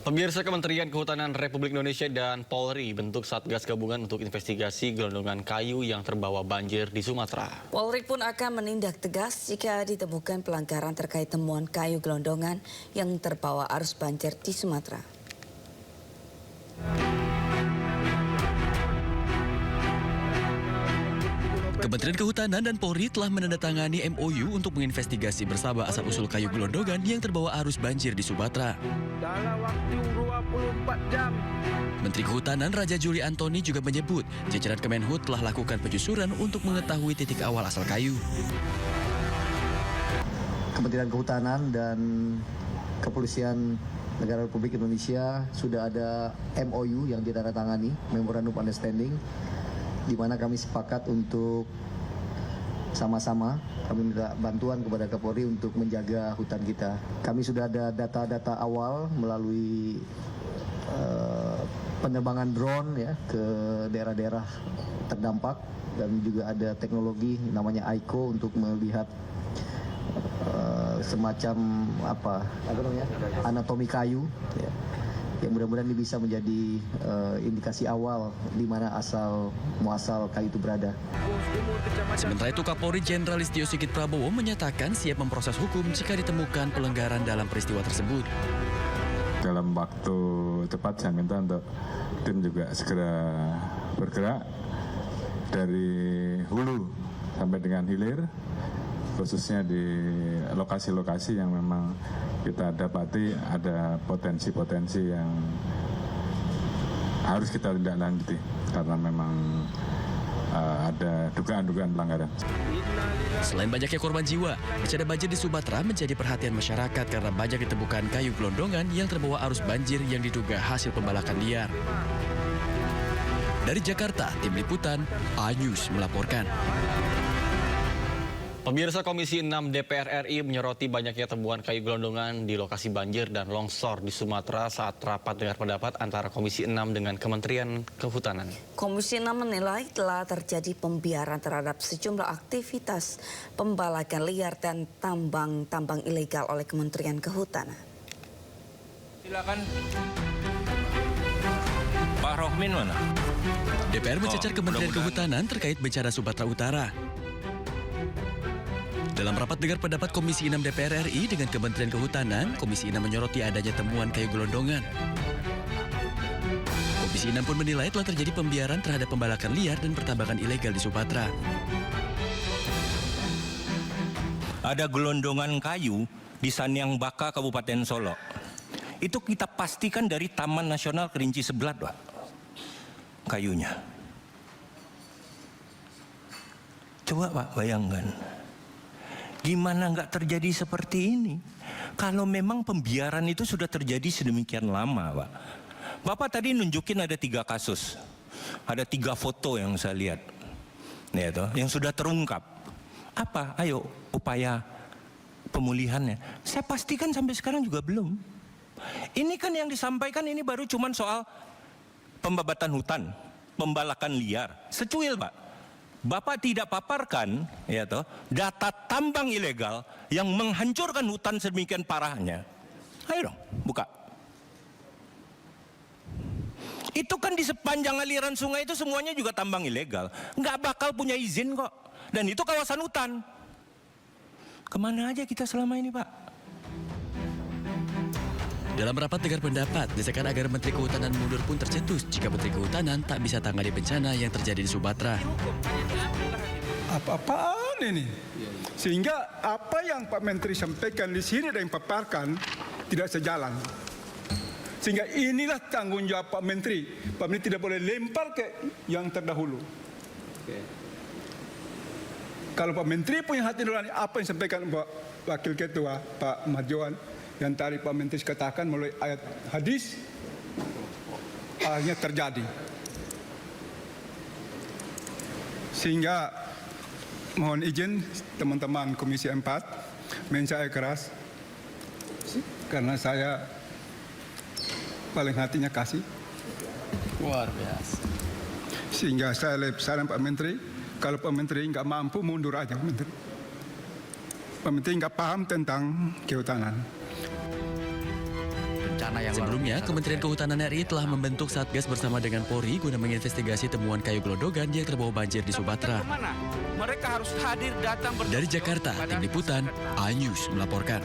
Pemirsa, Kementerian Kehutanan Republik Indonesia dan Polri bentuk Satgas Gabungan untuk investigasi gelondongan kayu yang terbawa banjir di Sumatera. Polri pun akan menindak tegas jika ditemukan pelanggaran terkait temuan kayu gelondongan yang terbawa arus banjir di Sumatera. Kementerian Kehutanan dan Polri telah menandatangani MOU untuk menginvestigasi bersama asal-usul kayu gelondongan yang terbawa arus banjir di Sumatera. Dalam waktu 24 jam. Menteri Kehutanan Raja Juli Antoni juga menyebut jajaran Kemenhut telah lakukan penyusuran untuk mengetahui titik awal asal kayu. Kementerian Kehutanan dan Kepolisian Negara Republik Indonesia sudah ada MOU yang ditandatangani, Memorandum Understanding, di mana kami sepakat untuk sama-sama kami minta bantuan kepada Kapolri untuk menjaga hutan kita. Kami sudah ada data-data awal melalui penerbangan drone ya ke daerah-daerah terdampak, dan juga ada teknologi namanya AICO untuk melihat semacam apa namanya anatomi kayu ya. Yang mudah-mudahan ini bisa menjadi indikasi awal di mana asal muasal kayu itu berada. Sementara itu, Kapolri Jenderal Listio Sigit Prabowo menyatakan siap memproses hukum jika ditemukan pelanggaran dalam peristiwa tersebut. Dalam waktu cepat saya minta untuk tim juga segera bergerak dari hulu sampai dengan hilir, khususnya di lokasi-lokasi yang memang kita dapati ada potensi-potensi yang harus kita tindak lanjuti karena memang ada dugaan-dugaan pelanggaran. Selain banyaknya korban jiwa, bencana banjir di Sumatera menjadi perhatian masyarakat karena banyak ditemukan kayu gelondongan yang terbawa arus banjir yang diduga hasil pembalakan liar. Dari Jakarta, Tim Liputan, iNews melaporkan. Pemirsa, Komisi 6 DPR RI menyoroti banyaknya temuan kayu gelondongan di lokasi banjir dan longsor di Sumatera saat rapat dengar pendapat antara Komisi 6 dengan Kementerian Kehutanan. Komisi 6 menilai telah terjadi pembiaran terhadap sejumlah aktivitas pembalakan liar dan tambang ilegal oleh Kementerian Kehutanan. Silakan. Pak Rohmin mana? DPR mencecar Kementerian Kehutanan terkait bencana Sumatera Utara. Dalam rapat dengar pendapat Komisi 6 DPR RI dengan Kementerian Kehutanan, Komisi 6 menyoroti adanya temuan kayu gelondongan. Komisi 6 pun menilai telah terjadi pembiaran terhadap pembalakan liar dan pertambangan ilegal di Sumatera. Ada gelondongan kayu di Sanyang Baka, Kabupaten Solok. Itu kita pastikan dari Taman Nasional Kerinci Seblat, Pak. Kayunya. Coba Pak bayangkan. Gimana nggak terjadi seperti ini? Kalau memang pembiaran itu sudah terjadi sedemikian lama, Pak. Bapak tadi nunjukin ada 3 kasus. Ada 3 foto yang saya lihat. Ya, toh, yang sudah terungkap. Apa? Ayo, upaya pemulihannya. Saya pastikan sampai sekarang juga belum. Ini kan yang disampaikan ini baru cuman soal pembabatan hutan, pembalakan liar. Secuil, Pak. Bapak tidak paparkan ya toh, data tambang ilegal yang menghancurkan hutan sedemikian parahnya. Ayo dong, buka. Itu kan di sepanjang aliran sungai itu semuanya juga tambang ilegal. Nggak bakal punya izin kok. Dan itu kawasan hutan. Kemana aja kita selama ini, Pak? Dalam rapat dengar pendapat, desakan agar Menteri Kehutanan mundur pun tercetus jika Menteri Kehutanan tak bisa tangani bencana yang terjadi di Sumatera. Apa-apaan ini? Sehingga apa yang Pak Menteri sampaikan di sini dan paparkan tidak sejalan. Sehingga inilah tanggung jawab Pak Menteri. Pak Menteri tidak boleh lempar ke yang terdahulu. Kalau Pak Menteri punya hati nurani, apa yang disampaikan Pak Wakil Ketua Pak Marjohan, yang tadi Pak Menteri katakan melalui ayat hadis, akhirnya terjadi. Sehingga mohon izin teman-teman Komisi 4, saya keras, karena saya paling hatinya kasih. Luar biasa. Sehingga saya saran Pak Menteri, kalau Pak Menteri nggak mampu mundur aja Pak Menteri. Pak Menteri nggak paham tentang kehutanan. Sebelumnya, Kementerian Kehutanan RI telah membentuk Satgas bersama dengan Polri guna menginvestigasi temuan kayu gelondongan yang terbawa banjir di Sumatera. Mereka harus hadir datang Dari Jakarta, Tim Liputan, iNews melaporkan.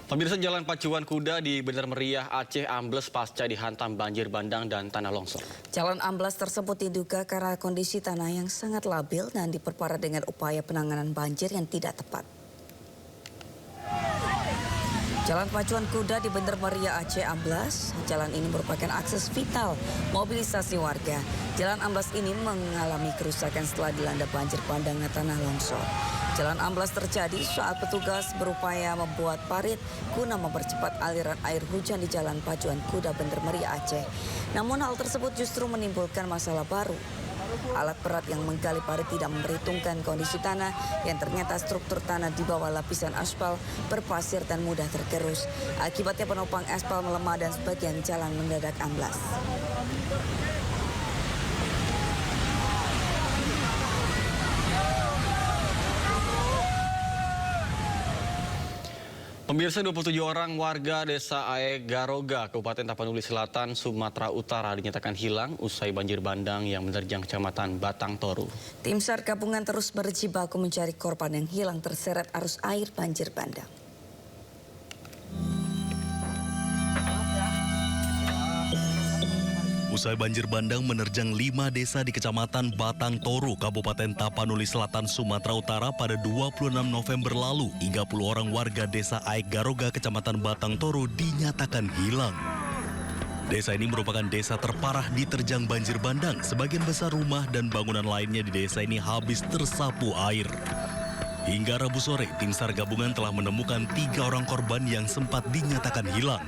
Pemirsa, jalan pacuan kuda di Bener Meriah Aceh ambles pasca dihantam banjir bandang dan tanah longsor. Jalan amblas tersebut diduga karena kondisi tanah yang sangat labil dan diperparah dengan upaya penanganan banjir yang tidak tepat. Jalan pacuan kuda di Bener Meriah Aceh amblas. Jalan ini merupakan akses vital mobilisasi warga. Jalan amblas ini mengalami kerusakan setelah dilanda banjir bandang dan tanah longsor. Jalan amblas terjadi saat petugas berupaya membuat parit guna mempercepat aliran air hujan di Jalan Pacuan Kuda Bener Meriah Aceh. Namun hal tersebut justru menimbulkan masalah baru. Alat berat yang menggali parit tidak memperhitungkan kondisi tanah yang ternyata struktur tanah di bawah lapisan aspal berpasir dan mudah tergerus. Akibatnya penopang aspal melemah dan sebagian jalan mendadak amblas. Pemirsa, 27 orang warga desa Ae Garoga, Kabupaten Tapanuli Selatan, Sumatera Utara dinyatakan hilang usai banjir bandang yang menerjang Kecamatan Batang Toru. Tim SAR gabungan terus berjibaku mencari korban yang hilang terseret arus air banjir bandang. Usai banjir bandang menerjang 5 desa di Kecamatan Batang Toru, Kabupaten Tapanuli Selatan, Sumatera Utara pada 26 November lalu, 30 orang warga desa Ae Garoga, Kecamatan Batang Toru dinyatakan hilang. Desa ini merupakan desa terparah diterjang banjir bandang. Sebagian besar rumah dan bangunan lainnya di desa ini habis tersapu air. Hingga Rabu sore, tim SAR gabungan telah menemukan 3 orang korban yang sempat dinyatakan hilang.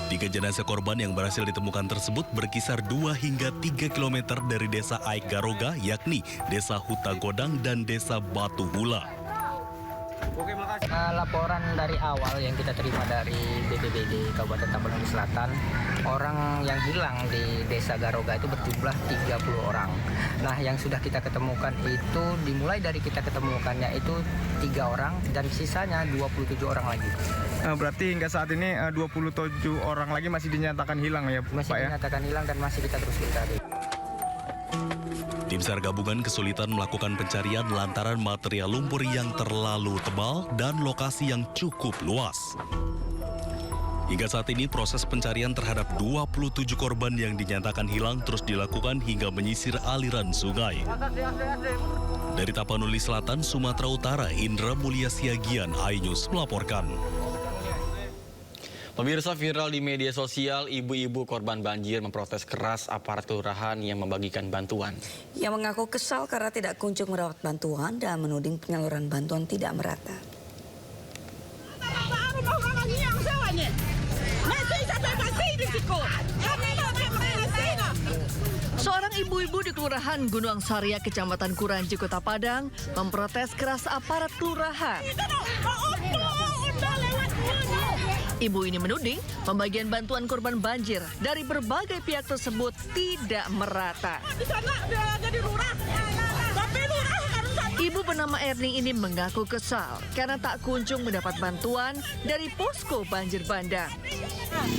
3 jenazah korban yang berhasil ditemukan tersebut berkisar 2 hingga 3 km dari desa Ae Garoga, yakni desa Huta Godang dan desa Batu Hula. Laporan dari awal yang kita terima dari BPBD Kabupaten Tapanuli Selatan, orang yang hilang di desa Garoga itu berjumlah 30 orang. Nah, yang sudah kita ketemukan itu dimulai dari kita ketemukannya itu 3 orang dan sisanya 27 orang lagi. Berarti hingga saat ini 27 orang lagi masih dinyatakan hilang ya, masih Pak ya? dinyatakan hilang dan masih kita terus cari. Tim SAR gabungan kesulitan melakukan pencarian lantaran material lumpur yang terlalu tebal dan lokasi yang cukup luas. Hingga saat ini proses pencarian terhadap 27 korban yang dinyatakan hilang terus dilakukan hingga menyisir aliran sungai. Dari Tapanuli Selatan, Sumatera Utara, Indra Mulia Siagian, iNews melaporkan. Pemirsa, viral di media sosial, ibu-ibu korban banjir memprotes keras aparat kelurahan yang membagikan bantuan. Ia mengaku kesal karena tidak kunjung mendapat bantuan dan menuding penyaluran bantuan tidak merata. Seorang ibu-ibu di Kelurahan Gunung Saria, Kecamatan Kuranji, Kota Padang, memprotes keras aparat kelurahan. Ibu ini menuding pembagian bantuan korban banjir dari berbagai pihak tersebut tidak merata. Ibu bernama Erni ini mengaku kesal karena tak kunjung mendapat bantuan dari posko banjir bandang.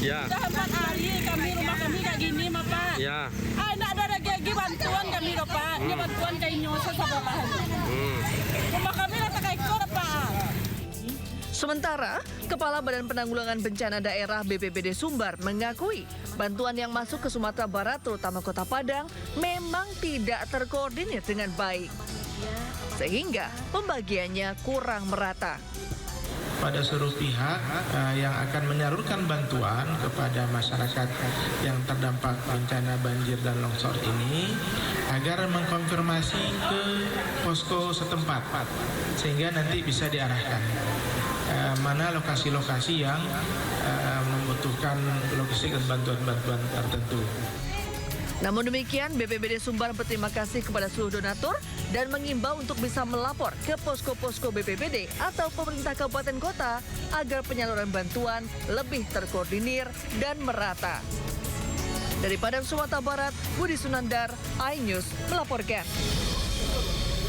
Ya. Sudah 4 hari kami rumah kami kayak gini, Pak. Ya. Enggak ada lagi bantuan kami, Pak. Ini bantuan kayak nyosa sama Pak. Rumah kami rata kayak kor, Pak. Sementara, Kepala Badan Penanggulangan Bencana Daerah BPBD Sumbar mengakui bantuan yang masuk ke Sumatera Barat, terutama Kota Padang, memang tidak terkoordinir dengan baik. Sehingga pembagiannya kurang merata. Pada seluruh pihak yang akan menyalurkan bantuan kepada masyarakat yang terdampak bencana banjir dan longsor ini agar mengkonfirmasi ke posko setempat sehingga nanti bisa diarahkan mana lokasi-lokasi yang membutuhkan logistik dan bantuan-bantuan tertentu. Namun demikian, BPBD Sumbar berterima kasih kepada seluruh donatur dan mengimbau untuk bisa melapor ke posko-posko BPBD atau pemerintah kabupaten kota agar penyaluran bantuan lebih terkoordinir dan merata. Dari Padang, Sumatera Barat, Budi Sunandar, iNews melaporkan.